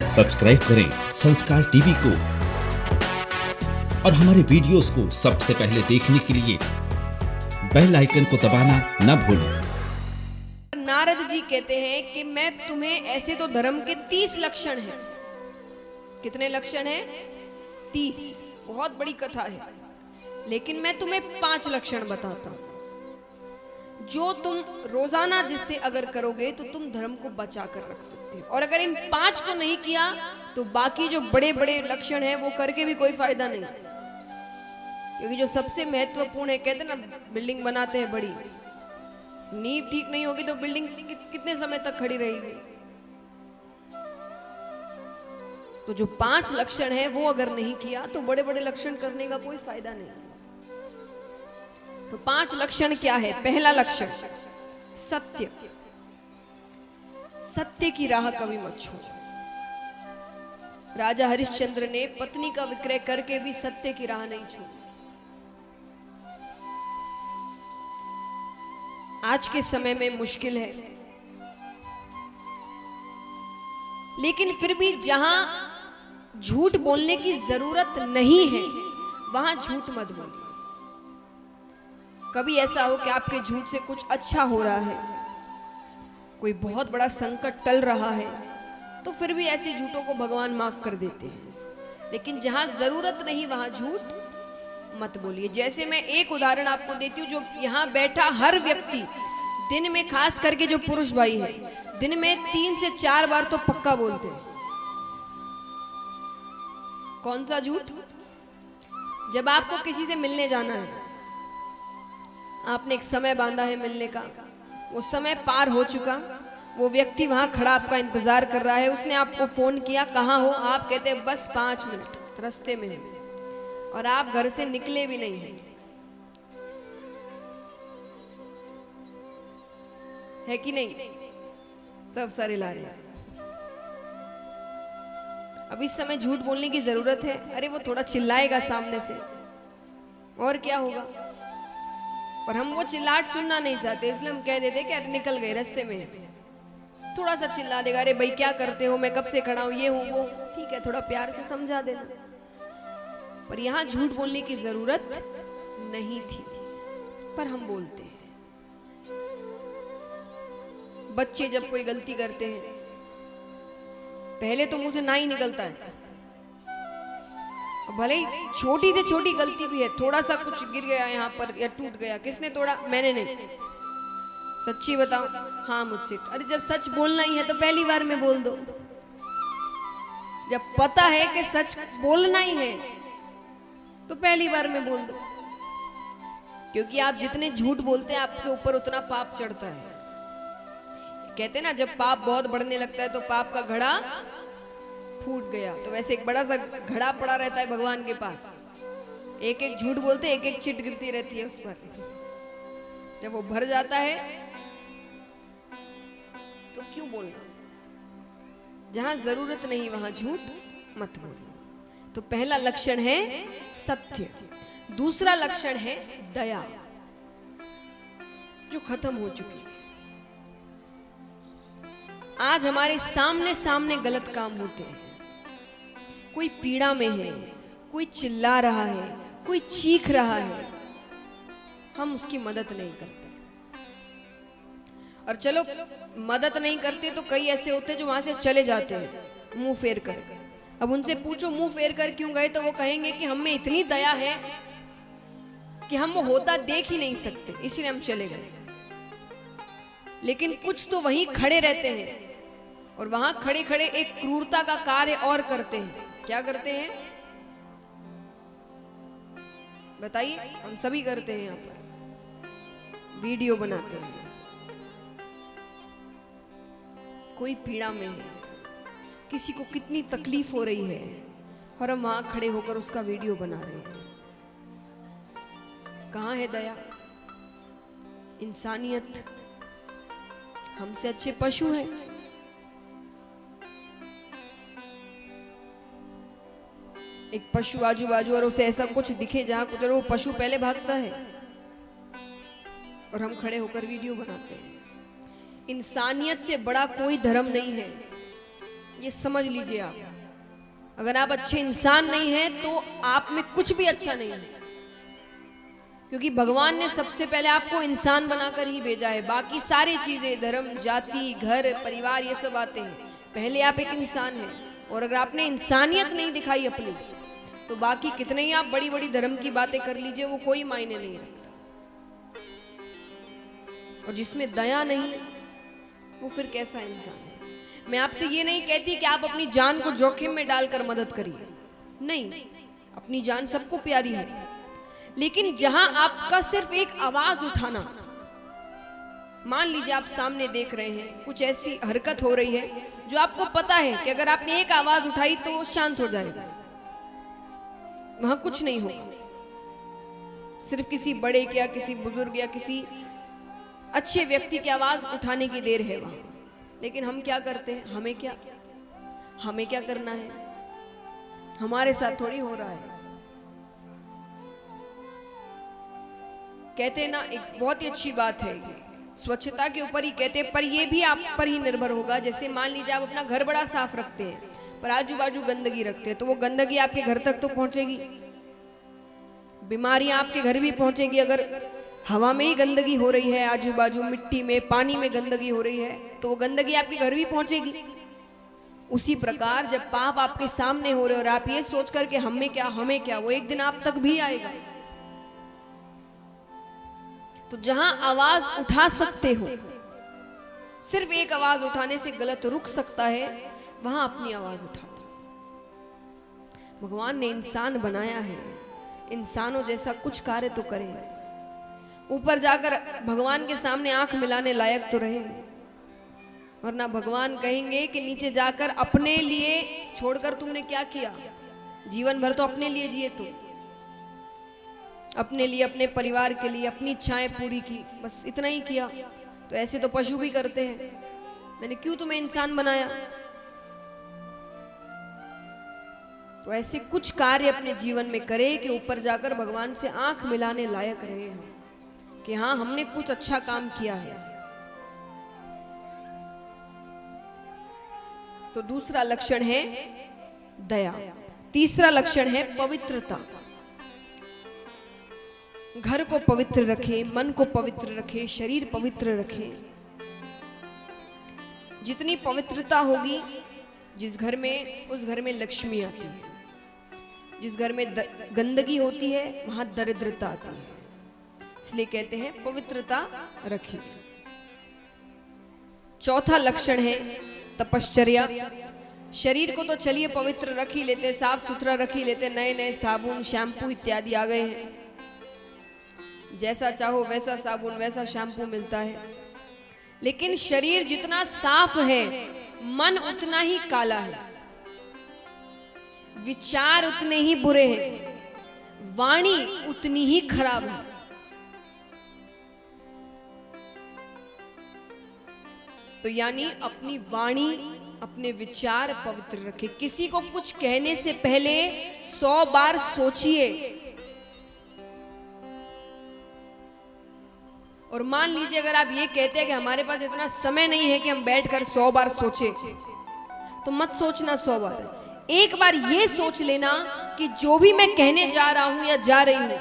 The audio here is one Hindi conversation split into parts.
सब्सक्राइब करें संस्कार टीवी को और हमारे वीडियोस को सबसे पहले देखने के लिए बेल आइकन को दबाना न भूलें। नारद जी कहते हैं कि मैं तुम्हें, ऐसे तो धर्म के 30 लक्षण हैं। कितने लक्षण हैं? 30। बहुत बड़ी कथा है, लेकिन मैं तुम्हें 5 लक्षण बताता हूं जो तुम रोजाना जिससे अगर करोगे तो तुम धर्म को बचा कर रख सकते हो। और अगर इन 5 को नहीं किया तो बाकी जो बड़े बड़े लक्षण हैं वो करके भी कोई फायदा नहीं, क्योंकि जो सबसे महत्वपूर्ण है, कहते ना बिल्डिंग बनाते हैं बड़ी, नींव ठीक नहीं होगी तो बिल्डिंग कितने समय तक खड़ी रहेगी। तो जो 5 लक्षण है वो अगर नहीं किया तो बड़े बड़े लक्षण करने का कोई फायदा नहीं। तो 5 लक्षण क्या है? पहला लक्षण सत्य। सत्य की राह कभी मत छोड़ो। राजा हरिश्चंद्र ने पत्नी का विक्रय करके भी सत्य की राह नहीं छोड़ी। आज के समय में मुश्किल है, लेकिन फिर भी जहां झूठ बोलने की जरूरत नहीं है वहां झूठ मत बोलिए। कभी ऐसा हो कि आपके झूठ से कुछ अच्छा हो रहा है, कोई बहुत बड़ा संकट टल रहा है, तो फिर भी ऐसे झूठों को भगवान माफ कर देते हैं। लेकिन जहां जरूरत नहीं वहां झूठ मत बोलिए। जैसे मैं एक उदाहरण आपको देती हूँ, जो यहाँ बैठा हर व्यक्ति दिन में, खास करके जो पुरुष भाई है, दिन में 3 से 4 बार तो पक्का बोलते हैं। कौन सा झूठ? जब आपको किसी से मिलने जाना है, आपने एक समय बांधा है मिलने का, वो समय पार हो चुका, वो व्यक्ति वहां खड़ा आपका इंतजार कर रहा है, उसने आपको फोन किया, कहाँ हो? आप कहते हैं बस 5 मिनट रास्ते में, और आप घर से निकले भी नहीं हैं। है कि नहीं? सब सारे ला रहे हैं। अब इस समय झूठ बोलने की जरूरत है? अरे वो थोड़ा चिल्लाएगा सामने से, और क्या होगा? और हम वो चिल्लाहट सुनना नहीं चाहते, इसलिए हम कह देते कि अरे निकल गए रास्ते में। थोड़ा सा चिल्ला देगा, अरे भाई क्या करते हो, मैं कब से खड़ा हूं, ये हूं वो, ठीक है, थोड़ा प्यार से समझा देना। पर यहां झूठ बोलने की जरूरत नहीं थी, पर हम बोलते हैं। बच्चे जब कोई गलती करते हैं, पहले तो मुंह से ना ही निकलता है, भले ही छोटी से छोटी गलती भी है, थोड़ा सा कुछ गिर गया यहाँ पर या टूट गया, किसने तोड़ा? मैंने नहीं। सच्ची बताओ? हाँ मुझसे। अरे जब सच बोलना ही है तो पहली बार में बोल दो। जब पता है कि सच बोलना ही है तो पहली बार में बोल दो, क्योंकि आप जितने झूठ बोलते हैं आपके ऊपर उतना पाप चढ़ता है। कहते ना जब पाप बहुत बढ़ने लगता है तो पाप का घड़ा फूट गया, तो वैसे एक बड़ा सा घड़ा पड़ा रहता है भगवान के पास, एक एक झूठ बोलते एक एक चिट गिरती रहती है उस पर। जब वो भर जाता है तो क्यों बोलना? जहां जरूरत नहीं वहां झूठ मत बोलो। तो पहला लक्षण है सत्य। दूसरा लक्षण है दया, जो खत्म हो चुकी है। आज हमारे सामने सामने गलत काम होते हैं, कोई पीड़ा में है, कोई चिल्ला रहा है, कोई चीख रहा है, हम उसकी मदद नहीं करते। और चलो मदद नहीं करते तो कई ऐसे होते जो वहां से चले जाते हैं मुंह फेर कर। अब उनसे पूछो मुंह फेर कर क्यों गए, तो वो कहेंगे कि हम में इतनी दया है कि हम वो होता देख ही नहीं सकते, इसीलिए हम चले गए। लेकिन कुछ तो वहीं खड़े रहते हैं और वहां खड़े खड़े एक क्रूरता का कार्य और करते हैं। क्या करते हैं बताइए? हम सभी करते हैं, यहाँ पर वीडियो बनाते हैं। कोई पीड़ा में है, किसी को कितनी तकलीफ हो रही है, और हम वहां खड़े होकर उसका वीडियो बना रहे हैं। कहां है दया, इंसानियत? हमसे अच्छे पशु हैं। एक पशु आजू बाजू और उसे ऐसा कुछ दिखे जहां कुछ, वो पशु पहले भागता है और हम खड़े होकर वीडियो बनाते हैं। इंसानियत से बड़ा कोई धर्म नहीं है। ये समझ लीजिए आप। अगर आप अच्छे इंसान नहीं हैं तो आप में कुछ भी अच्छा नहीं है, क्योंकि भगवान ने सबसे पहले आपको इंसान बनाकर ही भेजा है। बाकी सारी चीजें, धर्म, जाति, घर, परिवार, ये सब आते हैं। पहले आप एक इंसान हैं, और अगर आपने इंसानियत नहीं दिखाई अपनी, तो बाकी कितने ही आप बड़ी बड़ी धर्म की बातें कर लीजिए, वो कोई मायने नहीं रखता। और जिसमें दया नहीं, वो फिर कैसा इंसान है? मैं आपसे ये नहीं कहती कि आप अपनी जान को जोखिम में डालकर मदद करिए, नहीं, अपनी जान सबको प्यारी है, लेकिन जहां आपका सिर्फ एक आवाज उठाना, मान लीजिए आप सामने देख रहे हैं कुछ ऐसी हरकत हो रही है जो आपको पता है कि अगर आपने एक आवाज उठाई तो वो शांत हो जाएगा, वहां कुछ नहीं होगा। सिर्फ किसी बड़े या किसी बुजुर्ग या किसी अच्छे व्यक्ति की आवाज उठाने की देर है वहां। लेकिन हम क्या करते हैं? हमें क्या करना है? हमारे साथ थोड़ी हो रहा है। कहते ना, एक बहुत ही अच्छी बात है, स्वच्छता के ऊपर ही कहते, पर ये भी आप पर ही निर्भर होगा। जैसे मान लीजिए आप अपना घर बड़ा साफ रखते हैं, पर आजू बाजू गंदगी रखते हैं, तो वो गंदगी आपके घर तक तो पहुंचेगी। बीमारियां आपके घर भी पहुंचेगी। अगर हवा में ही गंदगी हो रही है, आजू बाजू मिट्टी में, पानी में गंदगी हो रही है, तो वो गंदगी आपके घर भी पहुंचेगी। उसी प्रकार जब पाप आपके सामने हो रहे और आप ये सोच कर के हमें क्या, वो एक दिन आप तक भी आएगा। तो जहां आवाज उठा सकते हो, सिर्फ एक आवाज उठाने से गलत रुक सकता है, वहां अपनी आवाज उठा दो। भगवान ने इंसान बनाया है, इंसानों जैसा कुछ कार्य तो करे, ऊपर जाकर भगवान के सामने आंख मिलाने लायक तो रहे, वरना भगवान कहेंगे कि नीचे जाकर अपने लिए छोड़कर तुमने क्या किया? जीवन भर तो अपने लिए जिए, तो अपने लिए, अपने परिवार के लिए अपनी इच्छाएं पूरी की, बस इतना ही किया। तो ऐसे तो पशु भी करते हैं। मैंने क्यों तुम्हें इंसान बनाया? तो ऐसे कुछ कार्य अपने जीवन में करे कि ऊपर जाकर भगवान से आंख मिलाने लायक रहे कि हाँ, हमने कुछ अच्छा काम किया है। तो दूसरा लक्षण है दया। तीसरा लक्षण है पवित्रता। घर को पवित्र रखे, मन को पवित्र रखे, शरीर पवित्र रखे। जितनी पवित्रता होगी जिस घर में, उस घर में लक्ष्मी आती है। जिस घर में गंदगी होती है वहां दरिद्रता आती है। इसलिए कहते हैं पवित्रता रखिए। चौथा लक्षण है तपश्चर्या। शरीर को तो चलिए पवित्र रख ही लेते, साफ सुथरा रख ही लेते, नए नए साबुन, शैम्पू इत्यादि आ गए हैं, जैसा चाहो वैसा साबुन, वैसा शैम्पू मिलता है। लेकिन शरीर जितना साफ है, मन उतना ही काला है, विचार उतने ही बुरे हैं, वाणी उतनी ही खराब है। तो यानी अपनी वाणी, अपने विचार पवित्र रखे। किसी को कुछ कहने से पहले 100 बार सोचिए। और मान लीजिए अगर आप ये कहते हैं कि हमारे पास इतना समय नहीं है कि हम बैठकर 100 बार सोचे, तो मत सोचना 100 बार। एक बार ये सोच लेना कि जो भी मैं कहने जा रहा हूं या जा रही हूं,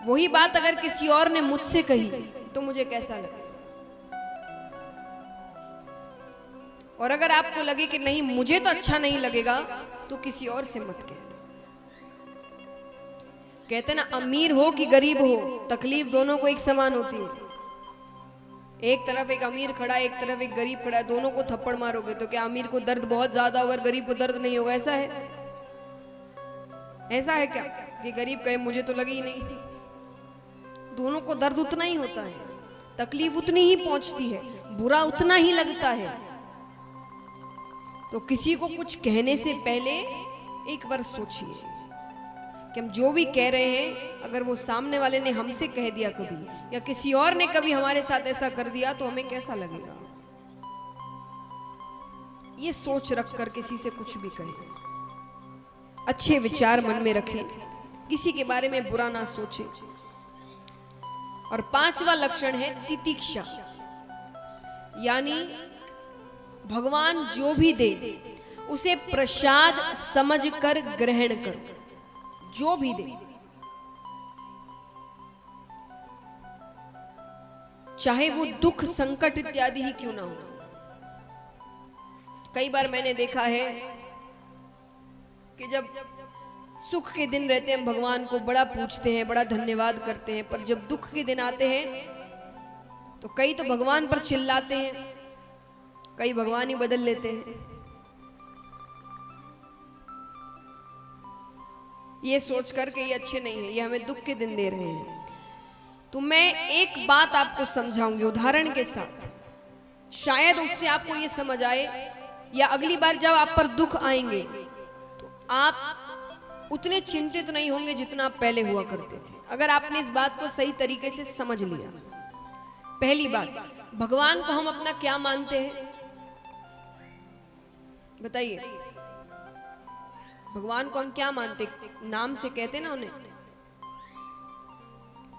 वही बात अगर किसी और ने मुझसे कही तो मुझे कैसा लगे। और अगर आपको लगे कि नहीं, मुझे तो अच्छा नहीं लगेगा, तो किसी और से मत कहना। कहते ना, अमीर हो कि गरीब हो, तकलीफ दोनों को एक समान होती है। एक तरफ एक अमीर खड़ा है, एक तरफ एक गरीब खड़ा है, दोनों को थप्पड़ मारोगे तो क्या अमीर को दर्द बहुत ज्यादा होगा और गरीब को दर्द नहीं होगा? ऐसा है? ऐसा है क्या कि गरीब कहे मुझे तो लगी ही नहीं? दोनों को दर्द उतना ही होता है, तकलीफ उतनी ही पहुंचती है, बुरा उतना ही लगता है। तो किसी को कुछ कहने से पहले एक बार सोचिए कि हम जो भी कह रहे हैं, अगर वो सामने वाले ने हमसे कह दिया कभी, या किसी और ने कभी हमारे साथ ऐसा कर दिया, तो हमें कैसा लगेगा। ये सोच रख कर किसी से कुछ भी कहें। अच्छे विचार मन में रखें, किसी के बारे में बुरा ना सोचें। और 5वां लक्षण है तितिक्षा, यानी भगवान जो भी दे उसे प्रसाद समझकर ग्रहण करो। जो भी दे, चाहे वो दुख संकट इत्यादि ही क्यों ना हो। कई बार मैंने देखा है कि जब सुख के दिन रहते हैं भगवान को बड़ा पूछते हैं, बड़ा धन्यवाद करते हैं, पर जब दुख के दिन आते हैं तो कई तो भगवान पर चिल्लाते हैं, कई भगवान ही बदल लेते हैं। ये सोच कर के ये अच्छे नहीं है, ये हमें दुख के दिन दे रहे हैं। तो मैं एक बात आपको समझाऊंगी उदाहरण के साथ, शायद उससे आपको ये समझ आए, या अगली बार जब आप पर दुख आएंगे तो आप उतने चिंतित नहीं होंगे जितना आप पहले हुआ करते थे, अगर आपने इस बात को सही तरीके से समझ लिया। पहली बात, भगवान को हम अपना क्या मानते हैं बताइए? भगवान को हम क्या मानते? नाम से कहते ना उन्हें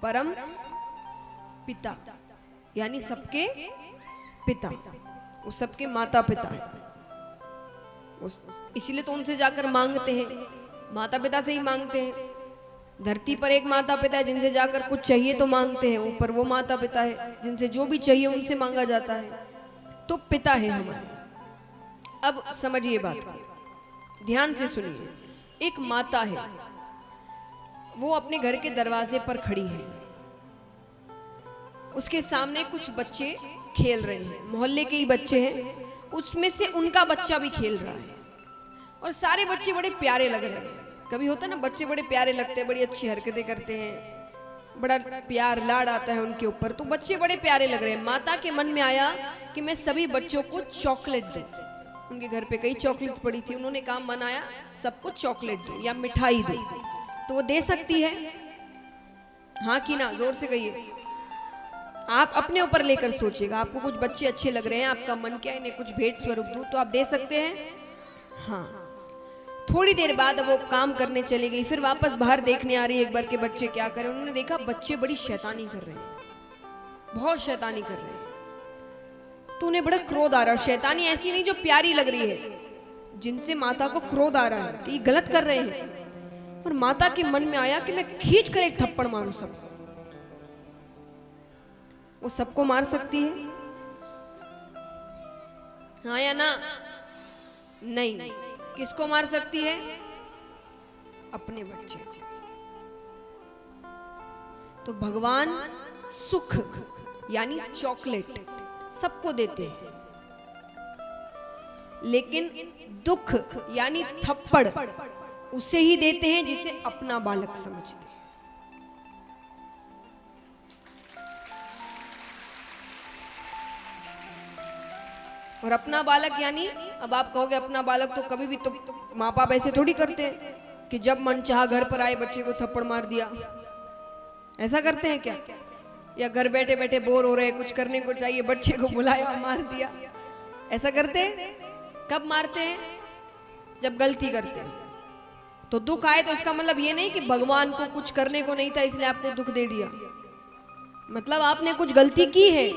परम पिता, यानी सबके पिता, वो सबके माता पिता है। इसीलिए तो उनसे जाकर मांगते हैं, माता पिता से ही मांगते हैं। धरती पर एक माता पिता है जिनसे जाकर कुछ चाहिए तो मांगते हैं, ऊपर वो माता पिता है जिनसे जो भी चाहिए उनसे मांगा जाता है। तो पिता है हमारे। अब समझिए बात को, ध्यान से सुनिए। एक माता है, वो अपने घर के दरवाजे पर खड़ी है, उसके सामने कुछ बच्चे खेल रहे हैं, मोहल्ले के ही बच्चे हैं, उसमें से उनका बच्चा भी खेल रहा है और सारे बच्चे बड़े प्यारे लग रहे हैं। कभी होता है ना, बच्चे बड़े प्यारे लगते हैं, बड़ी अच्छी हरकतें करते हैं, बड़ा प्यार लाड आता है उनके ऊपर, तो बच्चे बड़े प्यारे लग रहे हैं। माता के मन में आया कि मैं सभी बच्चों को चॉकलेट दूं। उनके घर पे कई चॉकलेट पड़ी थी, उन्होंने काम बनाया सबको चॉकलेट दूं या मिठाई दूं। तो वो दे सकती है? हाँ कि ना? जोर से कहिए। आप अपने ऊपर लेकर सोचिएगा, आपको कुछ बच्चे अच्छे लग रहे हैं, आपका मन क्या है इन्हें कुछ भेंट स्वरूप दूं, तो आप दे सकते हैं? हाँ। थोड़ी देर बाद वो काम करने चली गई, फिर वापस बाहर देखने आ रही है एक बार के बच्चे क्या करें। उन्होंने देखा बच्चे बड़ी शैतानी कर रहे हैं, बहुत शैतानी कर रहे हैं। तो उन्हें बड़ा क्रोध आ रहा है। शैतानी ऐसी नहीं जो प्यारी लग रही है, जिनसे माता को क्रोध आ रहा है कि ये गलत कर रहे हैं। और माता के मन में आया कि मैं खींच कर एक थप्पड़ मारूं सबको। वो सबको मार सकती है? हाँ या ना? नहीं। किसको मार सकती है? अपने बच्चे। तो भगवान सुख यानी चॉकलेट सबको देते हैं, लेकिन दुख यानी थप्पड़ उसे ही देते हैं जिसे अपना बालक समझते हैं। और अपना बालक यानी, अब आप कहोगे अपना बालक तो कभी भी तो माँ बाप ऐसे थोड़ी करते हैं कि जब मन चाहा घर पर आए बच्चे को थप्पड़ मार दिया। ऐसा करते हैं क्या? या घर बैठे बैठे बोर हो रहे, कुछ करने को चाहिए, बच्चे को बुलाया और मार दिया? ऐसा करते हैं? कब मारते हैं? जब गलती करते हैं। तो दुख आए तो इसका मतलब ये नहीं कि भगवान को कुछ करने को नहीं था इसलिए आपको दुख दे दिया। मतलब आपने कुछ गलती की है,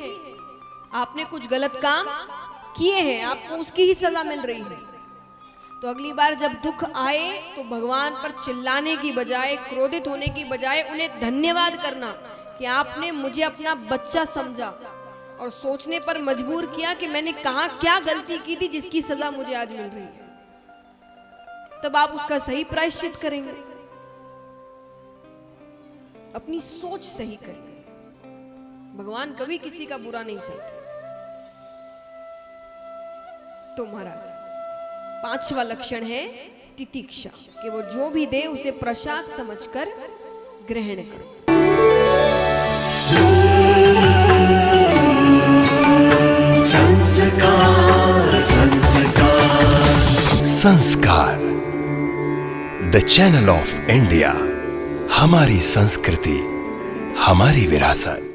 आपने कुछ गलत काम किए हैं, आपको उसकी ही सजा मिल रही है। तो अगली बार जब दुख आए तो भगवान पर चिल्लाने की बजाय, क्रोधित होने की बजाय उन्हें धन्यवाद करना कि आपने मुझे अपना बच्चा समझा और सोचने पर मजबूर किया कि मैंने कहां क्या गलती की थी जिसकी सजा मुझे आज मिल रही है। तब आप उसका सही प्रायश्चित करेंगे, अपनी सोच सही करेंगे। भगवान कभी किसी का बुरा नहीं चाहते। तो महाराज, पांचवा लक्षण है तितिक्षा, कि वो जो भी दे उसे प्रसाद समझकर ग्रहण करो। संस्कार, द चैनल ऑफ इंडिया। हमारी संस्कृति, हमारी विरासत।